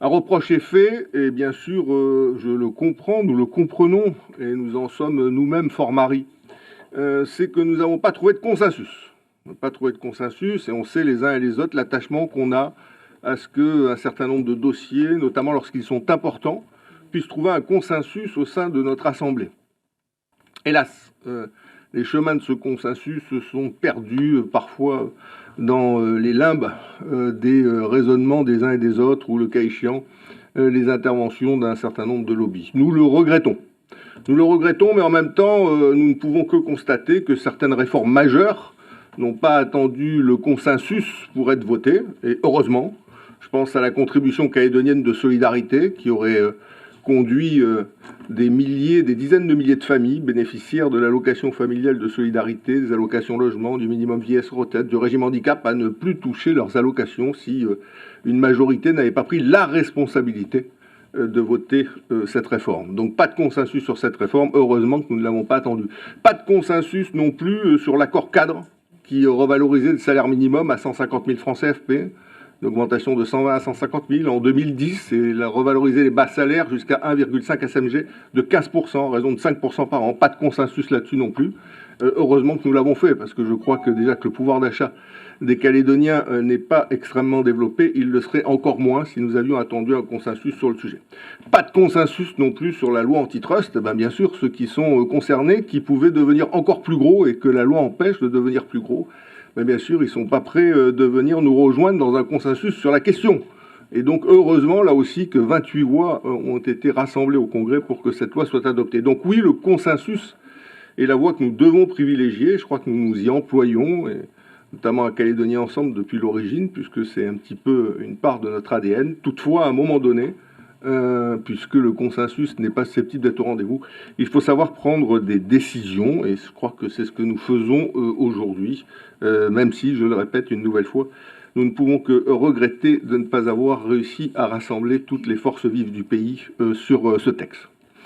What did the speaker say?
Un reproche est fait, et bien sûr, je le comprends, nous le comprenons, et nous en sommes nous-mêmes fort maris. C'est que nous n'avons pas trouvé de consensus. Pas trouvé de consensus, et on sait les uns et les autres l'attachement qu'on a à ce qu'un certain nombre de dossiers, notamment lorsqu'ils sont importants, puissent trouver un consensus au sein de notre Assemblée. Hélas, les chemins de ce consensus se sont perdus parfois dans les limbes des raisonnements des uns et des autres, ou le cas échéant, les interventions d'un certain nombre de lobbies. Nous le regrettons. Nous le regrettons, mais en même temps, nous ne pouvons que constater que certaines réformes majeures n'ont pas attendu le consensus pour être votées, et heureusement. Je pense à la contribution calédonienne de solidarité qui aurait conduit des milliers, des dizaines de milliers de familles bénéficiaires de l'allocation familiale de solidarité, des allocations logement, du minimum vieillesse retraite, du régime handicap, à ne plus toucher leurs allocations si une majorité n'avait pas pris la responsabilité de voter cette réforme. Donc pas de consensus sur cette réforme, heureusement que nous ne l'avons pas attendu. Pas de consensus non plus sur l'accord cadre qui revalorisait le salaire minimum à 150 000 francs CFP, une augmentation de 120 à 150 000 en 2010, et la revaloriser les bas salaires jusqu'à 1,5 SMG de 15%, en raison de 5% par an. Pas de consensus là-dessus non plus. Heureusement que nous l'avons fait, parce que je crois que déjà que le pouvoir d'achat des Calédoniens n'est pas extrêmement développé, il le serait encore moins si nous avions attendu un consensus sur le sujet. Pas de consensus non plus sur la loi antitrust. Bien sûr, ceux qui sont concernés, qui pouvaient devenir encore plus gros et que la loi empêche de devenir plus gros, bien sûr, ils ne sont pas prêts de venir nous rejoindre dans un consensus sur la question. Et donc, heureusement, là aussi, que 28 voix ont été rassemblées au Congrès pour que cette loi soit adoptée. Donc oui, le consensus est la voie que nous devons privilégier. Je crois que nous nous y employons, et notamment à Calédonie Ensemble depuis l'origine, puisque c'est un petit peu une part de notre ADN. Toutefois, à un moment donné, puisque le consensus n'est pas susceptible d'être au rendez-vous, il faut savoir prendre des décisions, et je crois que c'est ce que nous faisons aujourd'hui, même si, je le répète une nouvelle fois, nous ne pouvons que regretter de ne pas avoir réussi à rassembler toutes les forces vives du pays sur ce texte.